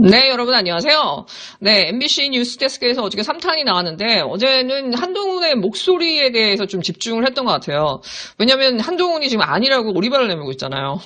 네, 여러분 안녕하세요. 네, MBC 뉴스데스크에서 어저께 3탄이 나왔는데 어제는 한동훈의 목소리에 대해서 좀 집중을 했던 것 같아요. 왜냐면 한동훈이 지금 아니라고 오리발을 내밀고 있잖아요.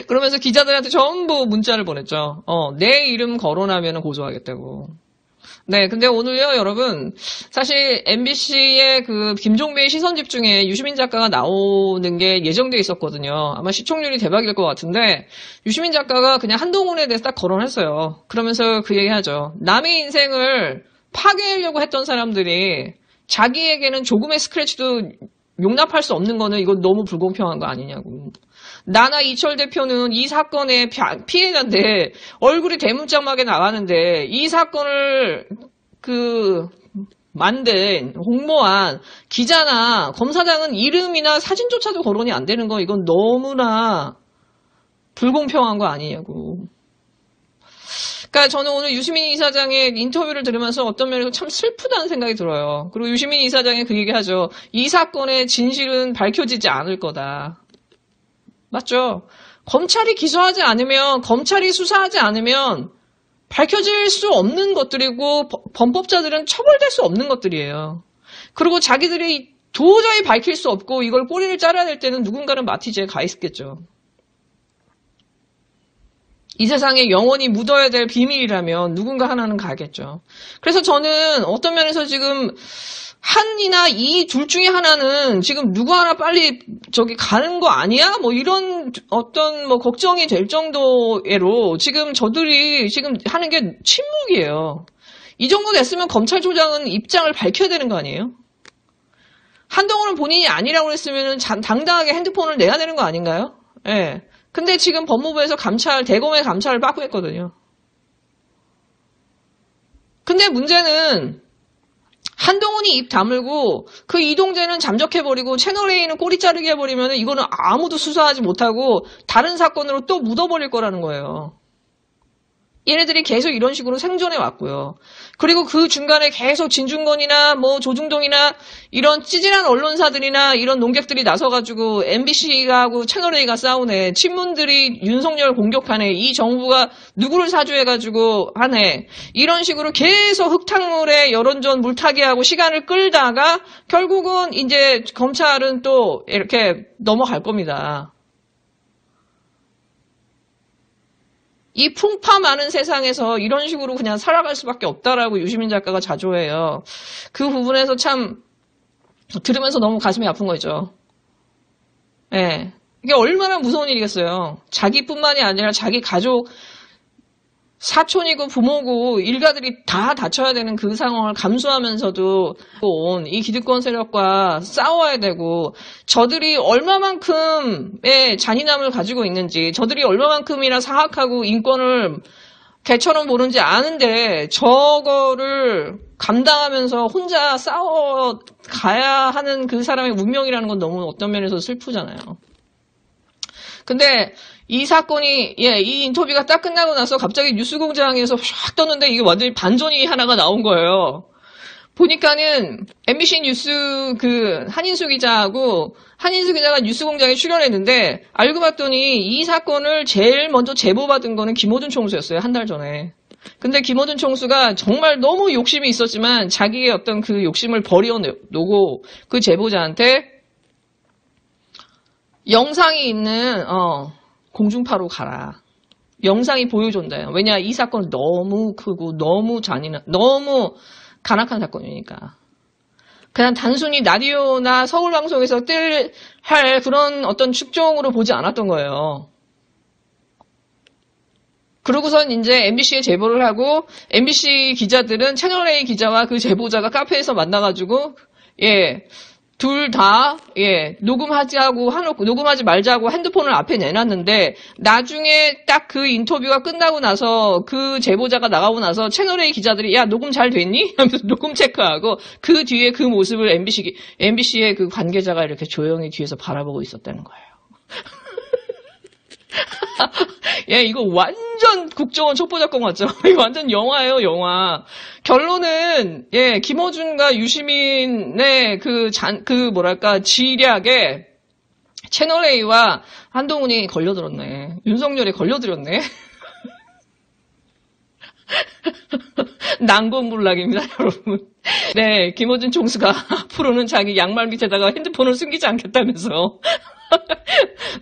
그러면서 기자들한테 전부 문자를 보냈죠. 내 이름 거론하면 고소하겠다고. 네, 근데 오늘요, 여러분, 사실 MBC의 그 김종배의 시선 집중에 유시민 작가가 나오는 게 예정돼 있었거든요. 아마 시청률이 대박일 것 같은데 유시민 작가가 그냥 한동훈에 대해서 딱 거론했어요. 그러면서 그 얘기하죠. 남의 인생을 파괴하려고 했던 사람들이 자기에게는 조금의 스크래치도 용납할 수 없는 거는 이건 너무 불공평한 거 아니냐고. 나나 이철 대표는 이 사건의 피해자인데 얼굴이 대문짝하게 나가는데 이 사건을 만든 홍보한 기자나 검사장은 이름이나 사진조차도 거론이 안 되는 거 이건 너무나 불공평한 거 아니냐고. 그러니까 저는 오늘 유시민 이사장의 인터뷰를 들으면서 어떤 면에서 참 슬프다는 생각이 들어요. 그리고 유시민 이사장이 그 얘기하죠. 이 사건의 진실은 밝혀지지 않을 거다. 맞죠? 검찰이 기소하지 않으면, 검찰이 수사하지 않으면 밝혀질 수 없는 것들이고 범법자들은 처벌될 수 없는 것들이에요. 그리고 자기들이 도저히 밝힐 수 없고 이걸 꼬리를 잘라야 될 때는 누군가는 마티즈에 가 있겠죠. 이 세상에 영원히 묻어야 될 비밀이라면 누군가 하나는 가겠죠. 그래서 저는 어떤 면에서 지금 한이나 이 둘 중에 하나는 지금 누구 하나 빨리 저기 가는 거 아니야? 뭐 이런 어떤 뭐 걱정이 될 정도로 지금 저들이 지금 하는 게 침묵이에요. 이 정도 됐으면 검찰 조장은 입장을 밝혀야 되는 거 아니에요? 한동훈은 본인이 아니라고 했으면 당당하게 핸드폰을 내야 되는 거 아닌가요? 예. 근데 지금 법무부에서 대검의 감찰을 받고 있거든요. 근데 문제는 한동훈이 입 다물고 그 이동재는 잠적해버리고 채널A는 꼬리 자르기 해버리면 이거는 아무도 수사하지 못하고 다른 사건으로 또 묻어버릴 거라는 거예요. 얘네들이 계속 이런 식으로 생존해 왔고요. 그리고 그 중간에 계속 진중권이나 뭐 조중동이나 이런 찌질한 언론사들이나 이런 농객들이 나서가지고 MBC가 하고 채널A가 싸우네. 친문들이 윤석열 공격하네. 이 정부가 누구를 사주해가지고 하네. 이런 식으로 계속 흙탕물에 여론전 물타기하고 시간을 끌다가 결국은 이제 검찰은 또 이렇게 넘어갈 겁니다. 이 풍파 많은 세상에서 이런 식으로 그냥 살아갈 수밖에 없다라고 유시민 작가가 자조해요. 그 부분에서 참 들으면서 너무 가슴이 아픈 거죠. 예. 이게 얼마나 무서운 일이겠어요. 자기뿐만이 아니라 자기 가족, 사촌이고 부모고 일가들이 다 다쳐야 되는 그 상황을 감수하면서도 온 이 기득권 세력과 싸워야 되고 저들이 얼마만큼의 잔인함을 가지고 있는지 저들이 얼마만큼이나 사악하고 인권을 개처럼 보는지 아는데 저거를 감당하면서 혼자 싸워가야 하는 그 사람의 운명이라는 건 너무 어떤 면에서 슬프잖아요. 근데 이 사건이, 이 인터뷰가 딱 끝나고 나서 갑자기 뉴스공장에서 샥 떴는데 이게 완전히 반전이 하나가 나온 거예요. 보니까는 MBC 뉴스 한인수 기자하고 한인수 기자가 뉴스공장에 출연했는데 알고 봤더니 이 사건을 제일 먼저 제보받은 거는 김호준 총수였어요. 한 달 전에. 근데 김호준 총수가 정말 너무 욕심이 있었지만 자기의 어떤 그 욕심을 버려놓고 그 제보자한테 영상이 있는, 공중파로 가라. 영상이 보여준대요. 왜냐, 이 사건은 너무 크고, 너무 잔인한, 너무 간악한 사건이니까. 그냥 단순히 라디오나 서울방송에서 할 그런 어떤 축종으로 보지 않았던 거예요. 그러고선 이제 MBC에 제보를 하고, MBC 기자들은 채널A 기자와 그 제보자가 카페에서 만나가지고, 둘 다, 녹음하지 말자고 핸드폰을 앞에 내놨는데, 나중에 딱 그 인터뷰가 끝나고 나서, 그 제보자가 나가고 나서 채널A 기자들이, 야, 녹음 잘 됐니? 하면서 녹음 체크하고, 그 뒤에 그 모습을 MBC의 그 관계자가 이렇게 조용히 뒤에서 바라보고 있었다는 거예요. 이거 완전 국정원 첩보작권 같죠? 이거 완전 영화예요, 영화. 결론은, 김어준과 유시민의 지략에 채널A와 한동훈이 걸려들었네. 윤석열이 걸려들었네. 난공불락입니다, 여러분. 네, 김어준 총수가 앞으로는 자기 양말 밑에다가 핸드폰을 숨기지 않겠다면서.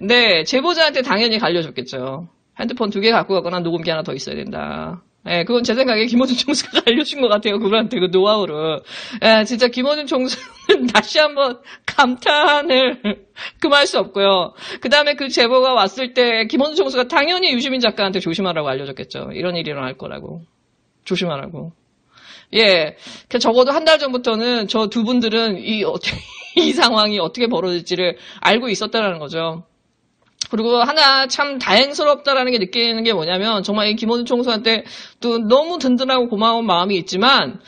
네, 제보자한테 당연히 갈려줬겠죠. 핸드폰 2개 갖고 가거나 녹음기 하나 더 있어야 된다. 예, 그건 제 생각에 김어준 총수가 알려준 것 같아요. 그분한테 그 노하우를. 예, 진짜 김어준 총수는 다시 한번 감탄을 금할 수 없고요. 그 다음에 그 제보가 왔을 때 김어준 총수가 당연히 유시민 작가한테 조심하라고 알려줬겠죠. 이런 일이 일어날 거라고. 조심하라고. 예, 적어도 한 달 전부터는 저 두 분들은 이 상황이 어떻게 벌어질지를 알고 있었다는 거죠. 그리고 하나 참 다행스럽다라는 게 느끼는 게 뭐냐면 정말 이 김어준 총수한테 또 너무 든든하고 고마운 마음이 있지만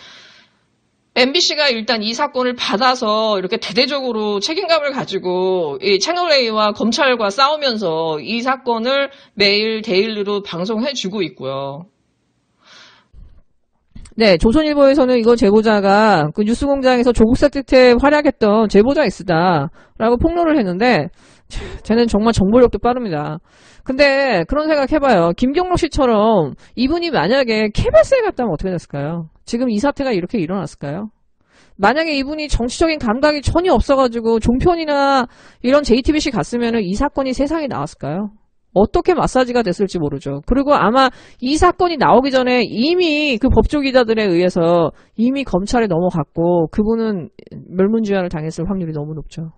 MBC가 일단 이 사건을 받아서 이렇게 대대적으로 책임감을 가지고 이 채널A와 검찰과 싸우면서 이 사건을 매일 데일리로 방송해주고 있고요. 네, 조선일보에서는 이거 제보자가 그 뉴스공장에서 조국사 뜻에 활약했던 제보자 X다라고 폭로를 했는데 쟤는 정말 정보력도 빠릅니다. 근데 그런 생각 해봐요. 김경록 씨처럼 이분이 만약에 KBS에 갔다면 어떻게 됐을까요? 지금 이 사태가 이렇게 일어났을까요? 만약에 이분이 정치적인 감각이 전혀 없어가지고 종편이나 이런 JTBC 갔으면 이 사건이 세상에 나왔을까요? 어떻게 마사지가 됐을지 모르죠. 그리고 아마 이 사건이 나오기 전에 이미 그 법조기자들에 의해서 이미 검찰에 넘어갔고 그분은 멸문지화를 당했을 확률이 너무 높죠.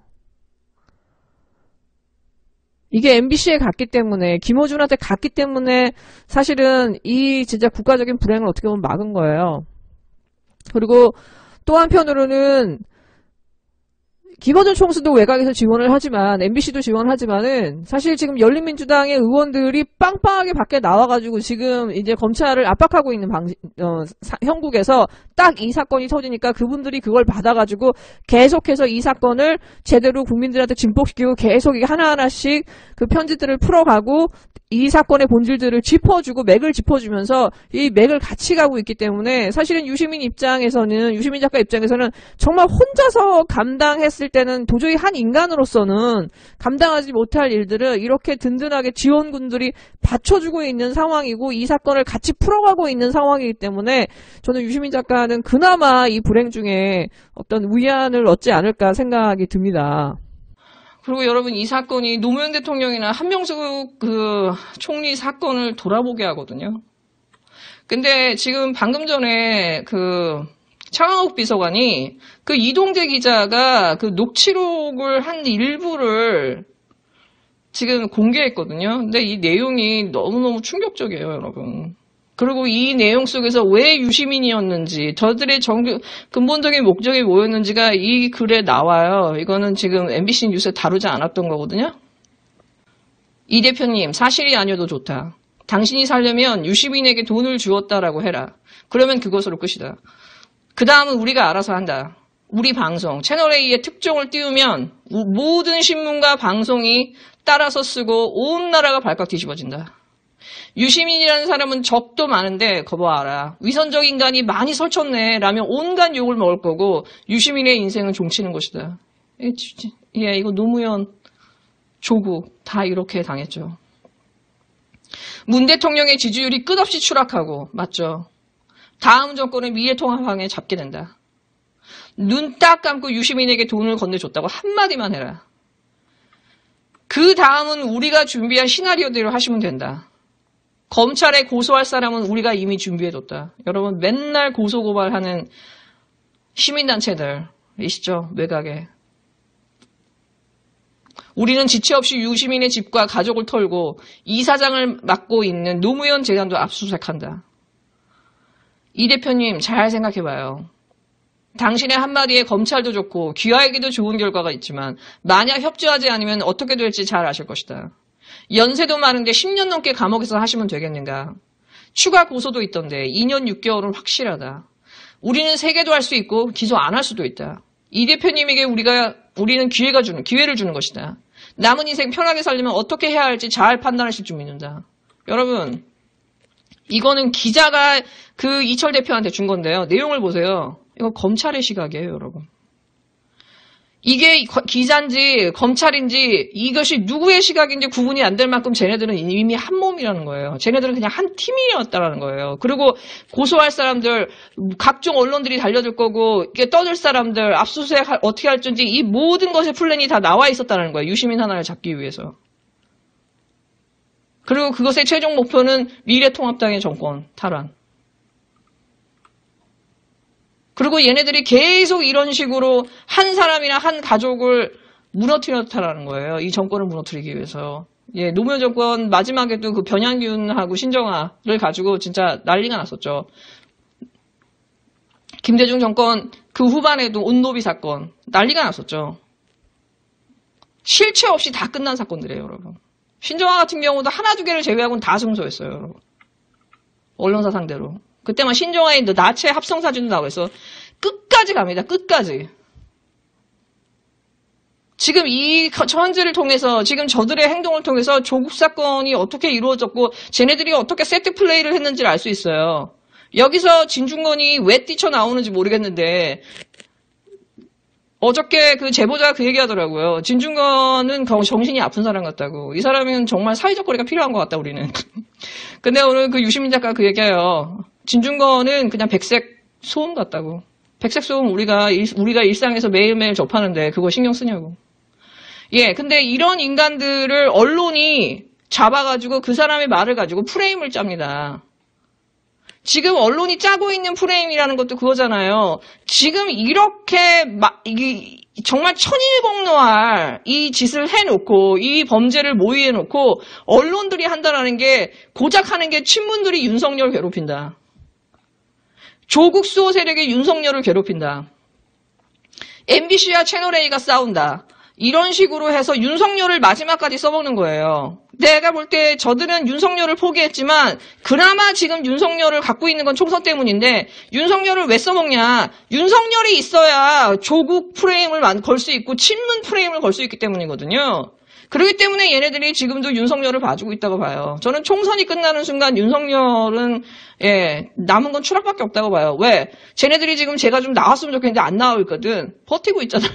이게 MBC에 갔기 때문에 김어준한테 갔기 때문에 사실은 이 진짜 국가적인 불행을 어떻게 보면 막은 거예요. 그리고 또 한편으로는 김어준 총수도 외곽에서 지원을 하지만 MBC도 지원하지만은 사실 지금 열린민주당의 의원들이 빵빵하게 밖에 나와가지고 지금 이제 검찰을 압박하고 있는 형국에서 딱 이 사건이 터지니까 그분들이 그걸 받아가지고 계속해서 이 사건을 제대로 국민들한테 증폭시키고 계속 하나하나씩 그 편지들을 풀어가고 이 사건의 본질들을 짚어주고 맥을 짚어주면서 이 맥을 같이 가고 있기 때문에 사실은 유시민 작가 입장에서는 정말 혼자서 감당했을 때는 도저히 한 인간으로서는 감당하지 못할 일들을 이렇게 든든하게 지원군들이 받쳐주고 있는 상황이고 이 사건을 같이 풀어가고 있는 상황이기 때문에 저는 유시민 작가는 그나마 이 불행 중에 어떤 위안을 얻지 않을까 생각이 듭니다. 그리고 여러분 이 사건이 노무현 대통령이나 한명숙 그 총리 사건을 돌아보게 하거든요. 근데 지금 방금 전에 그 차광욱 비서관이 그 이동재 기자가 그 녹취록을 한 일부를 지금 공개했거든요. 근데 이 내용이 너무너무 충격적이에요, 여러분. 그리고 이 내용 속에서 왜 유시민이었는지, 저들의 근본적인 목적이 뭐였는지가 이 글에 나와요. 이거는 지금 MBC 뉴스에 다루지 않았던 거거든요. 이 대표님, 사실이 아니어도 좋다. 당신이 살려면 유시민에게 돈을 주었다라고 해라. 그러면 그것으로 끝이다. 그 다음은 우리가 알아서 한다. 우리 방송, 채널A의 특종을 띄우면 모든 신문과 방송이 따라서 쓰고 온 나라가 발칵 뒤집어진다. 유시민이라는 사람은 적도 많은데 거봐 알아. 위선적 인간이 많이 설쳤네 라며 온갖 욕을 먹을 거고 유시민의 인생은 종치는 것이다. 예, 이거 노무현, 조국 다 이렇게 당했죠. 문 대통령의 지지율이 끝없이 추락하고 맞죠. 다음 정권은 미래통합당에 잡게 된다. 눈 딱 감고 유시민에게 돈을 건네줬다고 한마디만 해라. 그 다음은 우리가 준비한 시나리오대로 하시면 된다. 검찰에 고소할 사람은 우리가 이미 준비해뒀다. 여러분 맨날 고소고발하는 시민단체들이시죠. 외곽에. 우리는 지체 없이 유시민의 집과 가족을 털고 이사장을 맡고 있는 노무현 재단도 압수수색한다. 이 대표님 잘 생각해봐요. 당신의 한마디에 검찰도 좋고 귀하에게도 좋은 결과가 있지만 만약 협조하지 않으면 어떻게 될지 잘 아실 것이다. 연세도 많은데 10년 넘게 감옥에서 하시면 되겠는가. 추가 고소도 있던데 2년 6개월은 확실하다. 우리는 세개도 할 수 있고 기소 안 할 수도 있다. 이 대표님에게 우리는 기회를 주는 것이다. 남은 인생 편하게 살려면 어떻게 해야 할지 잘 판단하실 줄 믿는다. 여러분, 이거는 기자가 그 이철 대표한테 준 건데요. 내용을 보세요. 이거 검찰의 시각이에요, 여러분. 이게 기자인지 검찰인지 이것이 누구의 시각인지 구분이 안 될 만큼 쟤네들은 이미 한 몸이라는 거예요. 쟤네들은 그냥 한 팀이었다라는 거예요. 그리고 고소할 사람들, 각종 언론들이 달려들 거고 이게 떠들 사람들, 압수수색 어떻게 할 건지 이 모든 것의 플랜이 다 나와 있었다는 거예요. 유시민 하나를 잡기 위해서. 그리고 그것의 최종 목표는 미래통합당의 정권 탈환. 그리고 얘네들이 계속 이런 식으로 한 사람이나 한 가족을 무너뜨렸다라는 거예요. 이 정권을 무너뜨리기 위해서. 예, 노무현 정권 마지막에도 그 변양균하고 신정아를 가지고 진짜 난리가 났었죠. 김대중 정권 그 후반에도 온노비 사건 난리가 났었죠. 실체 없이 다 끝난 사건들이에요, 여러분. 신정아 같은 경우도 하나 두 개를 제외하고는 다 승소했어요, 여러분. 언론사 상대로. 그때만 신정아의 나체 합성 사진도 나오고 있어. 끝까지 갑니다. 끝까지. 지금 이 현재를 통해서 지금 저들의 행동을 통해서 조국 사건이 어떻게 이루어졌고 쟤네들이 어떻게 세트 플레이를 했는지를 알 수 있어요. 여기서 진중권이 왜 뛰쳐나오는지 모르겠는데 어저께 그 제보자가 그 얘기하더라고요. 진중권은 정신이 아픈 사람 같다고. 이 사람은 정말 사회적 거리가 필요한 것 같다, 우리는. 근데 오늘 그 유시민 작가가 그 얘기해요. 진중권은 그냥 백색 소음 같다고. 백색 소음 우리가 일상에서 매일매일 접하는데 그거 신경 쓰냐고. 예, 근데 이런 인간들을 언론이 잡아가지고 그 사람의 말을 가지고 프레임을 짭니다. 지금 언론이 짜고 있는 프레임이라는 것도 그거잖아요. 지금 이렇게 정말 천일공노할 이 짓을 해놓고 이 범죄를 모의해놓고 언론들이 한다라는 게 고작 하는 게 친문들이 윤석열을 괴롭힌다. 조국 수호 세력이 윤석열을 괴롭힌다. MBC와 채널A가 싸운다. 이런 식으로 해서 윤석열을 마지막까지 써먹는 거예요. 내가 볼 때 저들은 윤석열을 포기했지만 그나마 지금 윤석열을 갖고 있는 건 총선 때문인데 윤석열을 왜 써먹냐. 윤석열이 있어야 조국 프레임을 걸 수 있고 친문 프레임을 걸 수 있기 때문이거든요. 그렇기 때문에 얘네들이 지금도 윤석열을 봐주고 있다고 봐요. 저는 총선이 끝나는 순간 윤석열은 남은 건 추락밖에 없다고 봐요. 왜? 쟤네들이 지금 제가 좀 나왔으면 좋겠는데 안 나오고 있거든. 버티고 있잖아요.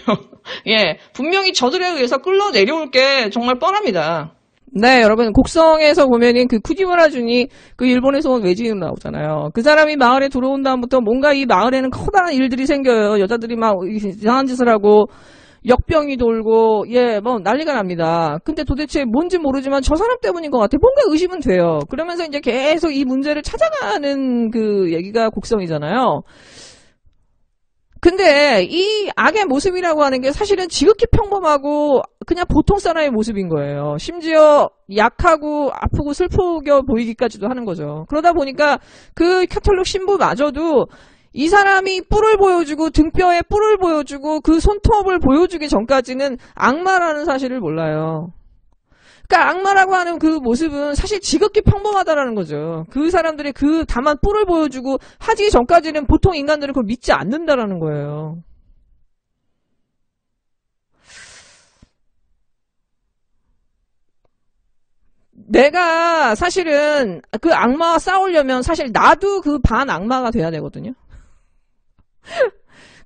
예, 분명히 저들에 의해서 끌어내려올 게 정말 뻔합니다. 네, 여러분, 곡성에서 보면은 그 쿠지무라 준이 그 일본에서 온 외지인으로 나오잖아요. 그 사람이 마을에 들어온 다음부터 뭔가 이 마을에는 커다란 일들이 생겨요. 여자들이 막 이상한 짓을 하고 역병이 돌고 뭐 난리가 납니다. 근데 도대체 뭔지 모르지만 저 사람 때문인 것 같아. 뭔가 의심은 돼요. 그러면서 이제 계속 이 문제를 찾아가는 그 얘기가 곡성이잖아요. 근데 이 악의 모습이라고 하는 게 사실은 지극히 평범하고 그냥 보통 사람의 모습인 거예요. 심지어 약하고 아프고 슬프게 보이기까지도 하는 거죠. 그러다 보니까 그 카톨릭 신부마저도 이 사람이 뿔을 보여주고 등뼈에 뿔을 보여주고 그 손톱을 보여주기 전까지는 악마라는 사실을 몰라요. 그러니까 악마라고 하는 그 모습은 사실 지극히 평범하다라는 거죠. 그 사람들이 그 다만 뿔을 보여주고 하기 전까지는 보통 인간들은 그걸 믿지 않는다라는 거예요. 내가 사실은 그 악마와 싸우려면 사실 나도 그 반 악마가 돼야 되거든요.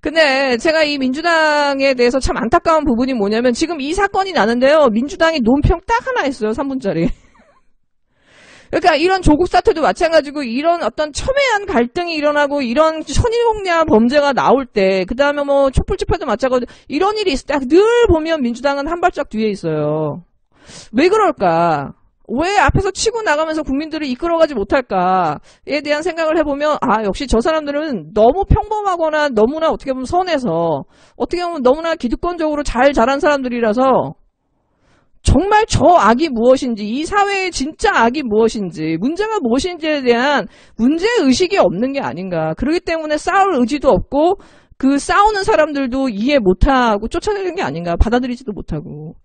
근데 제가 이 민주당에 대해서 참 안타까운 부분이 뭐냐면 지금 이 사건이 나는데요. 민주당이 논평 딱 하나 했어요. 3분짜리. 그러니까 이런 조국 사태도 마찬가지고 이런 어떤 첨예한 갈등이 일어나고 이런 천일공략 범죄가 나올 때 그다음에 뭐 촛불 집회도 마찬가지고 이런 일이 있을 때 늘 보면 민주당은 한 발짝 뒤에 있어요. 왜 그럴까? 왜 앞에서 치고 나가면서 국민들을 이끌어가지 못할까에 대한 생각을 해보면 역시 저 사람들은 너무 평범하거나 너무나 어떻게 보면 선해서 어떻게 보면 너무나 기득권적으로 잘 자란 사람들이라서 정말 저 악이 무엇인지 이 사회의 진짜 악이 무엇인지 문제가 무엇인지에 대한 문제의식이 없는 게 아닌가. 그렇기 때문에 싸울 의지도 없고 그 싸우는 사람들도 이해 못하고 쫓아내는 게 아닌가. 받아들이지도 못하고.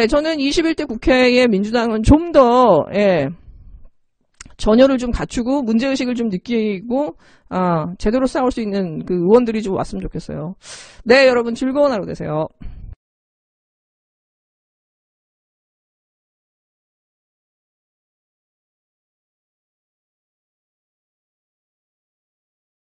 저는 21대 국회의 민주당은 좀 더, 전열을 좀 갖추고, 문제의식을 좀 느끼고, 제대로 싸울 수 있는 그 의원들이 좀 왔으면 좋겠어요. 네, 여러분 즐거운 하루 되세요.